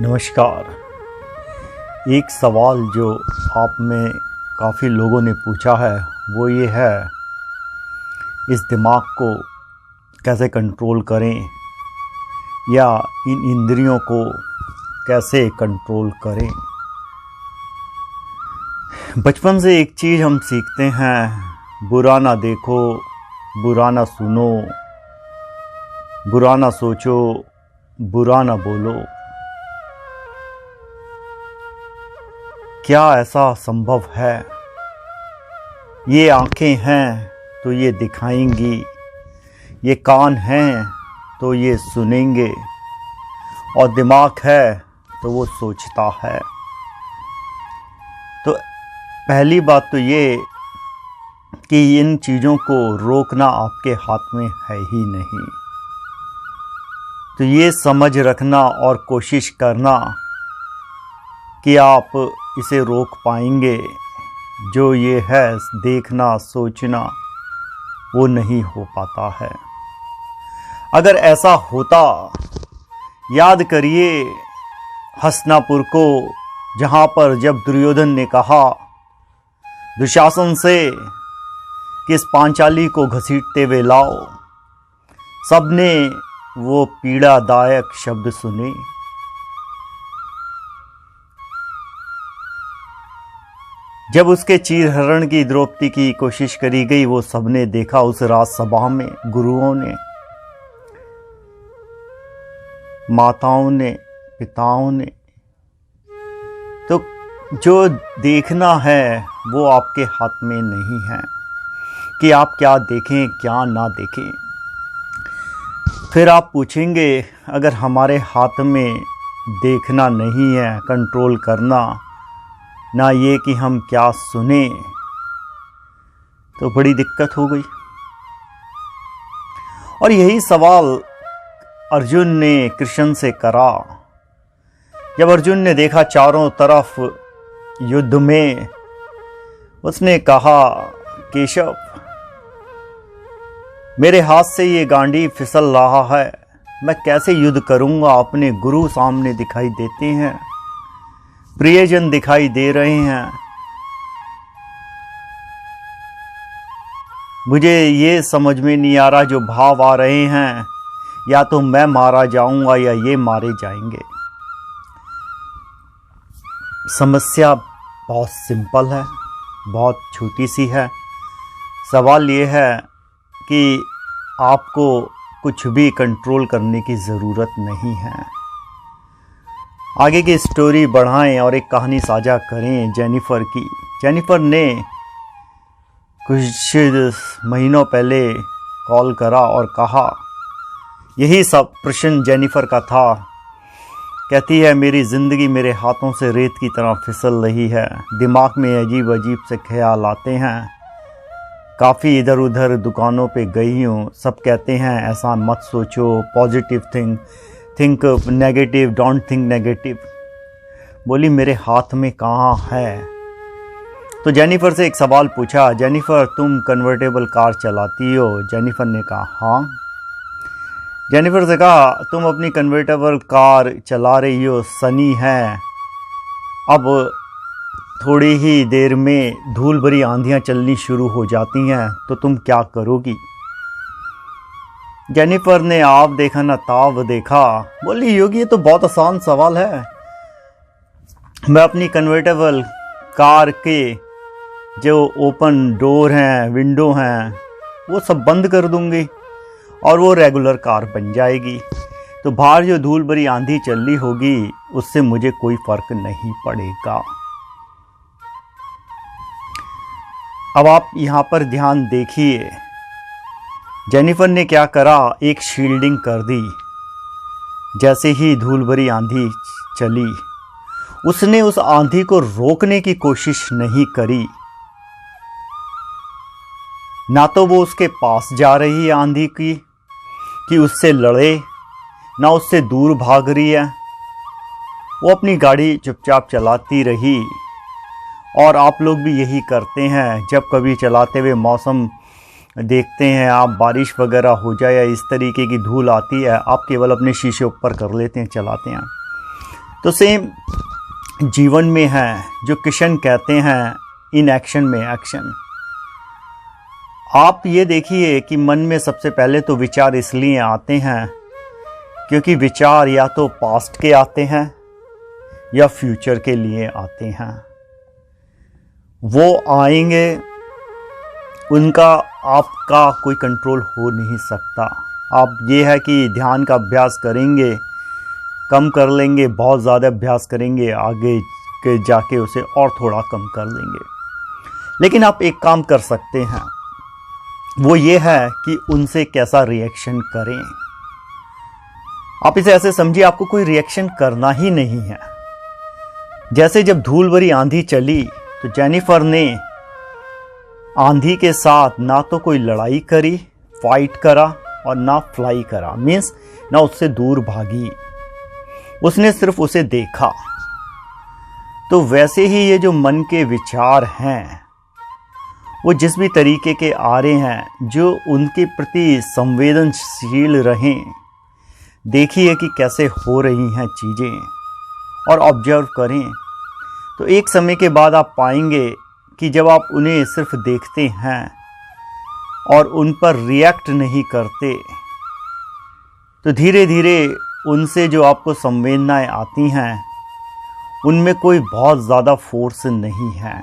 नमस्कार। एक सवाल जो आप में काफ़ी लोगों ने पूछा है वो ये है, इस दिमाग को कैसे कंट्रोल करें या इन इंद्रियों को कैसे कंट्रोल करें। बचपन से एक चीज़ हम सीखते हैं, बुरा ना देखो, बुरा ना सुनो, बुरा ना सोचो, बुरा ना बोलो। क्या ऐसा संभव है? ये आँखें हैं तो ये दिखाएंगी, ये कान हैं तो ये सुनेंगे, और दिमाग है तो वो सोचता है। तो पहली बात तो ये कि इन चीज़ों को रोकना आपके हाथ में है ही नहीं। तो ये समझ रखना और कोशिश करना कि आप इसे रोक पाएंगे, जो ये है देखना सोचना, वो नहीं हो पाता है। अगर ऐसा होता, याद करिए हस्तिनापुर को, जहाँ पर जब दुर्योधन ने कहा दुशासन से कि इस पांचाली को घसीटते हुए लाओ, सबने वो पीड़ादायक शब्द सुने। जब उसके चीरहरण की द्रौपदी की कोशिश करी गई, वो सबने देखा उस राजसभा में, गुरुओं ने, माताओं ने, पिताओं ने। तो जो देखना है वो आपके हाथ में नहीं है कि आप क्या देखें क्या ना देखें। फिर आप पूछेंगे, अगर हमारे हाथ में देखना नहीं है, कंट्रोल करना ना, ये कि हम क्या सुने, तो बड़ी दिक्कत हो गई। और यही सवाल अर्जुन ने कृष्ण से करा। जब अर्जुन ने देखा चारों तरफ युद्ध में, उसने कहा, केशव, मेरे हाथ से ये गांडी फिसल रहा है, मैं कैसे युद्ध करूंगा। अपने गुरु सामने दिखाई देते हैं, प्रियजन दिखाई दे रहे हैं, मुझे ये समझ में नहीं आ रहा, जो भाव आ रहे हैं, या तो मैं मारा जाऊंगा या ये मारे जाएंगे। समस्या बहुत सिंपल है, बहुत छोटी सी है। सवाल ये है कि आपको कुछ भी कंट्रोल करने की ज़रूरत नहीं है। आगे की स्टोरी बढ़ाएं और एक कहानी साझा करें जेनिफर की। जेनिफर ने कुछ महीनों पहले कॉल करा और कहा, यही सब प्रश्न जेनिफर का था। कहती है, मेरी ज़िंदगी मेरे हाथों से रेत की तरह फिसल रही है, दिमाग में अजीब अजीब से ख्याल आते हैं, काफ़ी इधर उधर दुकानों पे गई हूँ, सब कहते हैं ऐसा मत सोचो, positive think negative, don't think negative. बोली, मेरे हाथ में कहाँ है। तो जेनिफर से एक सवाल पूछा, जेनिफर तुम कन्वर्टेबल कार चलाती हो? जेनिफर ने कहा हाँ। जेनिफर से कहा, तुम अपनी कन्वर्टेबल कार चला रही हो, सनी है, अब थोड़ी ही देर में धूल भरी आंधियाँ चलनी शुरू हो जाती हैं, तो तुम क्या करोगी? जेनिफर ने आप देखा ना ताव देखा। बोली, योगी ये तो बहुत आसान सवाल है, मैं अपनी कन्वर्टेबल कार के जो ओपन डोर हैं, विंडो हैं, वो सब बंद कर दूंगी और वो रेगुलर कार बन जाएगी। तो बाहर जो धूल भरी आंधी चल रही होगी, उससे मुझे कोई फर्क नहीं पड़ेगा। अब आप यहाँ पर ध्यान देखिए, जेनिफर ने क्या करा, एक शील्डिंग कर दी। जैसे ही धूल भरी आंधी चली, उसने उस आंधी को रोकने की कोशिश नहीं करी। ना तो वो उसके पास जा रही है आंधी की कि उससे लड़े, ना उससे दूर भाग रही है, वो अपनी गाड़ी चुपचाप चलाती रही। और आप लोग भी यही करते हैं, जब कभी चलाते हुए मौसम देखते हैं आप, बारिश वगैरह हो जाए या इस तरीके की धूल आती है, आप केवल अपने शीशे ऊपर कर लेते हैं, चलाते हैं। तो सेम जीवन में है, जो किशन कहते हैं इन एक्शन में एक्शन। आप ये देखिए कि मन में सबसे पहले तो विचार इसलिए आते हैं क्योंकि विचार या तो पास्ट के आते हैं या फ्यूचर के लिए आते हैं। वो आएंगे, उनका आपका कोई कंट्रोल हो नहीं सकता। आप ये है कि ध्यान का अभ्यास करेंगे, कम कर लेंगे, बहुत ज़्यादा अभ्यास करेंगे, आगे के जाके उसे और थोड़ा कम कर लेंगे। लेकिन आप एक काम कर सकते हैं, वो ये है कि उनसे कैसा रिएक्शन करें। आप इसे ऐसे समझिए, आपको कोई रिएक्शन करना ही नहीं है। जैसे जब धूल भरी आंधी चली तो जेनिफर ने आंधी के साथ ना तो कोई लड़ाई करी, फाइट करा, और ना फ्लाई करा, मीन्स ना उससे दूर भागी, उसने सिर्फ उसे देखा। तो वैसे ही ये जो मन के विचार हैं, वो जिस भी तरीके के आ रहे हैं, जो उनके प्रति संवेदनशील रहें, देखिए कि कैसे हो रही हैं चीज़ें और ऑब्जर्व करें। तो एक समय के बाद आप पाएंगे कि जब आप उन्हें सिर्फ देखते हैं और उन पर रिएक्ट नहीं करते, तो धीरे धीरे उनसे जो आपको संवेदनाएं आती हैं, उनमें कोई बहुत ज़्यादा फोर्स नहीं है।